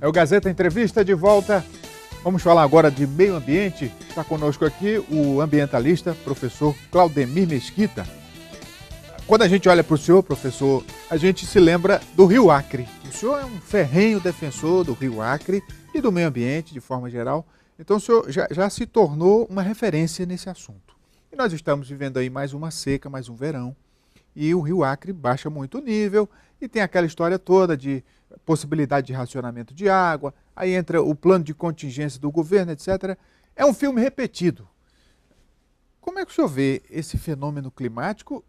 É o Gazeta Entrevista de volta. Vamos falar agora de meio ambiente. Está conosco aqui o ambientalista, professor Claudemir Mesquita. Quando a gente olha para o senhor, professor, a gente se lembra do Rio Acre. O senhor é um ferrenho defensor do Rio Acre e do meio ambiente, de forma geral. Então o senhor já se tornou uma referência nesse assunto. E nós estamos vivendo aí mais uma seca, mais um verão. E o Rio Acre baixa muito o nível e tem aquela história toda de possibilidade de racionamento de água, aí entra o plano de contingência do governo, etc. É um filme repetido. Como é que o senhor vê esse fenômeno climático?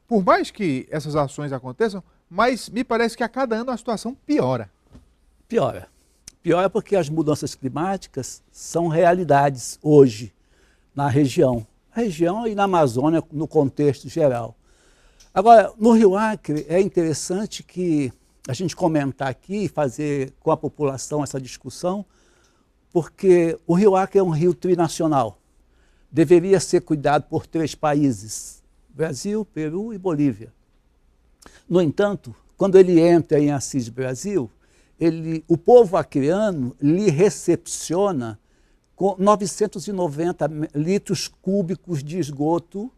Por mais que essas ações aconteçam, mas me parece que a cada ano a situação piora. Piora. Piora porque as mudanças climáticas são realidades hoje na região e na Amazônia no contexto geral. Agora, no Rio Acre é interessante que a gente comentar aqui e fazer com a população essa discussão, porque o Rio Acre é um rio trinacional. Deveria ser cuidado por 3 países, Brasil, Peru e Bolívia. No entanto, quando ele entra em Assis Brasil, o povo acreano lhe recepciona com 990 litros cúbicos de esgoto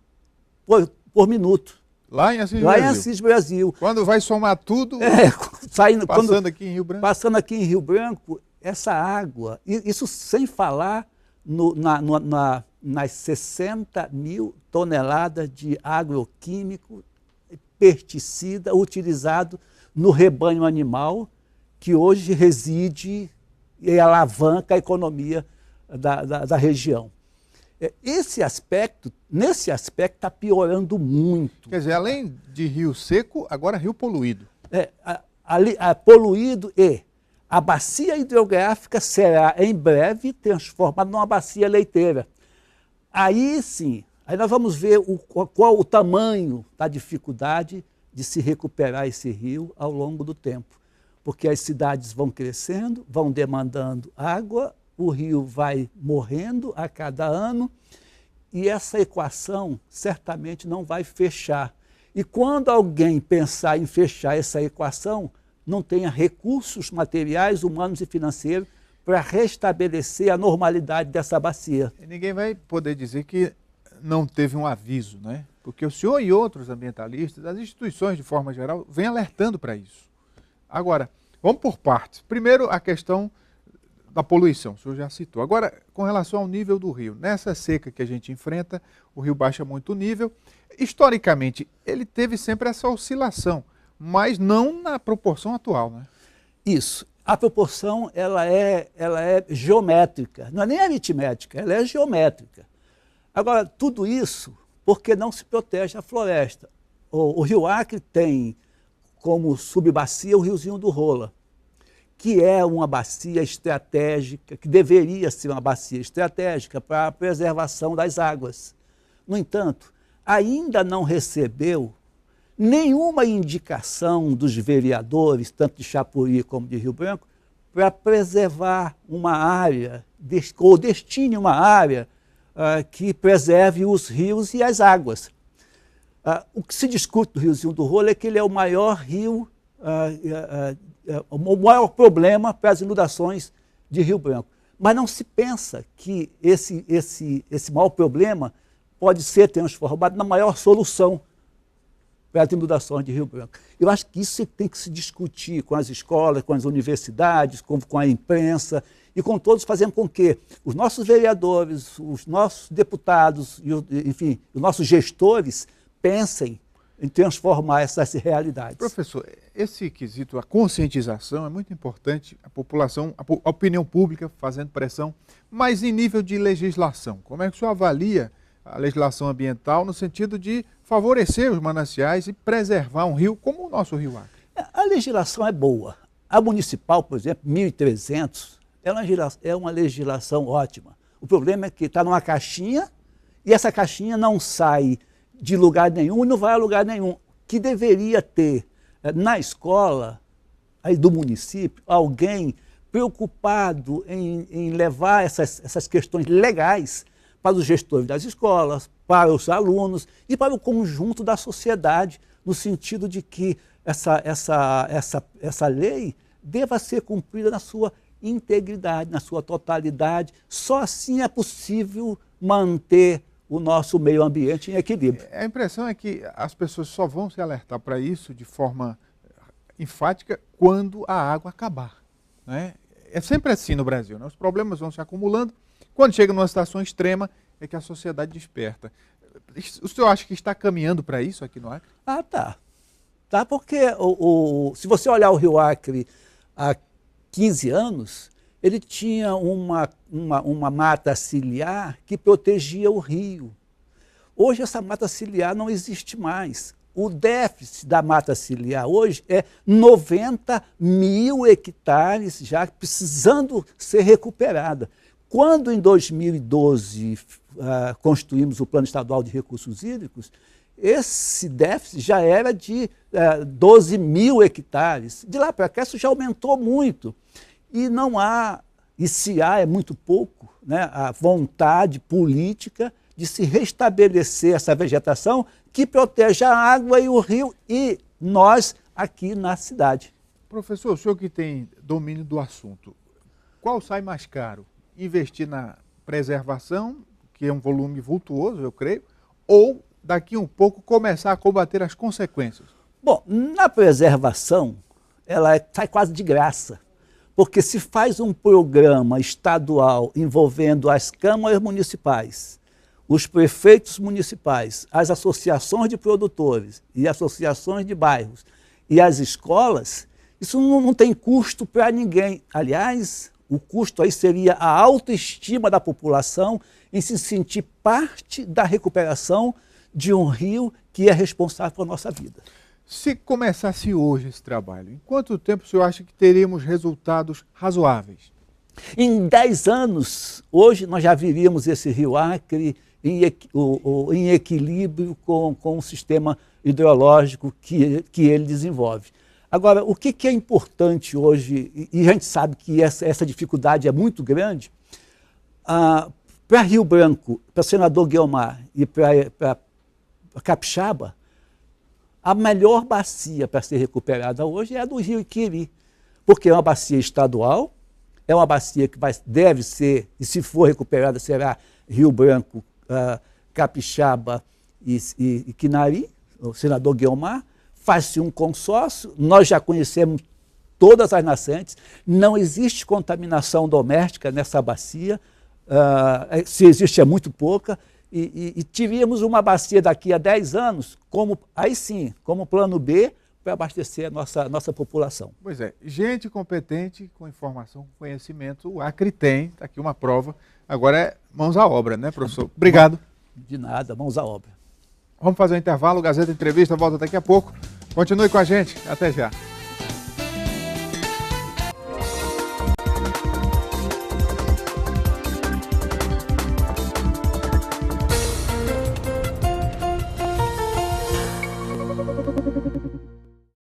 por minuto. Lá em Assis Brasil. Lá em Assis Brasil. Quando vai somar tudo, aqui em Rio Branco. Passando aqui em Rio Branco, essa água, isso sem falar nas 60 mil toneladas de agroquímico, pesticida utilizado no rebanho animal, que hoje reside e alavanca a economia da região. Nesse aspecto está piorando muito. Quer dizer, além de rio seco, agora rio poluído. Poluído a bacia hidrográfica será em breve transformada numa bacia leiteira. Aí sim, aí nós vamos ver qual o tamanho da dificuldade de se recuperar esse rio ao longo do tempo. Porque as cidades vão crescendo, vão demandando água, o rio vai morrendo a cada ano e essa equação certamente não vai fechar. E quando alguém pensar em fechar essa equação, não tenha recursos materiais, humanos e financeiros para restabelecer a normalidade dessa bacia. E ninguém vai poder dizer que não teve um aviso, né? Porque o senhor e outros ambientalistas, as instituições de forma geral, vêm alertando para isso. Agora, vamos por partes. Primeiro, a questão da poluição, o senhor já citou. Agora, com relação ao nível do rio, nessa seca que a gente enfrenta, o rio baixa muito o nível. Historicamente, ele teve sempre essa oscilação, mas não na proporção atual, né? Isso. A proporção ela é geométrica, não é nem aritmética, ela é geométrica. Agora, tudo isso porque não se protege a floresta. O Rio Acre tem como subbacia o Riozinho do Rola, que é uma bacia estratégica, que deveria ser uma bacia estratégica para a preservação das águas. No entanto, ainda não recebeu nenhuma indicação dos vereadores, tanto de Chapuri como de Rio Branco, para preservar uma área, ou destine uma área que preserve os rios e as águas. O que se discute do Riozinho do Rolo é que ele é o maior rio, o maior problema para as inundações de Rio Branco. Mas não se pensa que esse maior problema pode ser transformado na maior solução para as inundações de Rio Branco. Eu acho que isso tem que se discutir com as escolas, com as universidades, com a imprensa e com todos, fazendo com que os nossos vereadores, os nossos deputados, enfim, os nossos gestores pensem em transformar essas realidades. Professor, esse quesito, a conscientização é muito importante, a população, a opinião pública fazendo pressão, mas em nível de legislação, como é que o senhor avalia a legislação ambiental no sentido de favorecer os mananciais e preservar um rio como o nosso Rio Acre? A legislação é boa. A municipal, por exemplo, 1300, é uma legislação ótima. O problema é que está numa caixinha e essa caixinha não sai de lugar nenhum e não vai a lugar nenhum. Que deveria ter na escola aí do município alguém preocupado em levar essas questões legais para os gestores das escolas, para os alunos e para o conjunto da sociedade, no sentido de que essa lei deva ser cumprida na sua integridade, na sua totalidade. Só assim é possível manter o nosso meio ambiente em equilíbrio. A impressão é que as pessoas só vão se alertar para isso de forma enfática quando a água acabar, né? É sempre assim no Brasil, né? Os problemas vão se acumulando. Quando chega numa situação extrema, é que a sociedade desperta. O senhor acha que está caminhando para isso aqui no Acre? Ah, tá. Tá, porque se você olhar o Rio Acre há 15 anos, ele tinha uma mata ciliar que protegia o rio. Hoje essa mata ciliar não existe mais. O déficit da mata ciliar hoje é 90 mil hectares já precisando ser recuperada. Quando em 2012 construímos o Plano Estadual de Recursos Hídricos, esse déficit já era de 12 mil hectares. De lá para cá isso já aumentou muito. E não há, e se há é muito pouco, né, a vontade política de se restabelecer essa vegetação que protege a água e o rio e nós aqui na cidade. Professor, o senhor que tem domínio do assunto, qual sai mais caro? Investir na preservação, que é um volume vultuoso, eu creio, ou daqui um pouco começar a combater as consequências? Bom, na preservação, ela sai quase de graça, porque se faz um programa estadual envolvendo as câmaras municipais, os prefeitos municipais, as associações de produtores e associações de bairros e as escolas, isso não tem custo para ninguém. Aliás, o custo aí seria a autoestima da população em se sentir parte da recuperação de um rio que é responsável pela nossa vida. Se começasse hoje esse trabalho, em quanto tempo o senhor acha que teríamos resultados razoáveis? Em 10 anos, hoje nós já viríamos esse Rio Acre em equilíbrio com o sistema hidrológico que ele desenvolve. Agora, o que é importante hoje, e a gente sabe que essa dificuldade é muito grande, para Rio Branco, para Senador Guiomar e para Capixaba, a melhor bacia para ser recuperada hoje é a do Rio Iquiri, porque é uma bacia estadual, é uma bacia que deve ser, e se for recuperada, será Rio Branco, Capixaba e Quinari, o senador Guiomar. Faz-se um consórcio, nós já conhecemos todas as nascentes, não existe contaminação doméstica nessa bacia, se existe é muito pouca, e teríamos uma bacia daqui a 10 anos, aí sim, como plano B, para abastecer a nossa população. Pois é, gente competente, com informação, com conhecimento, o Acre tem, está aqui uma prova, agora é mãos à obra, né, professor? Obrigado. De nada, mãos à obra. Vamos fazer um intervalo, Gazeta Entrevista volta daqui a pouco. Continue com a gente, até já.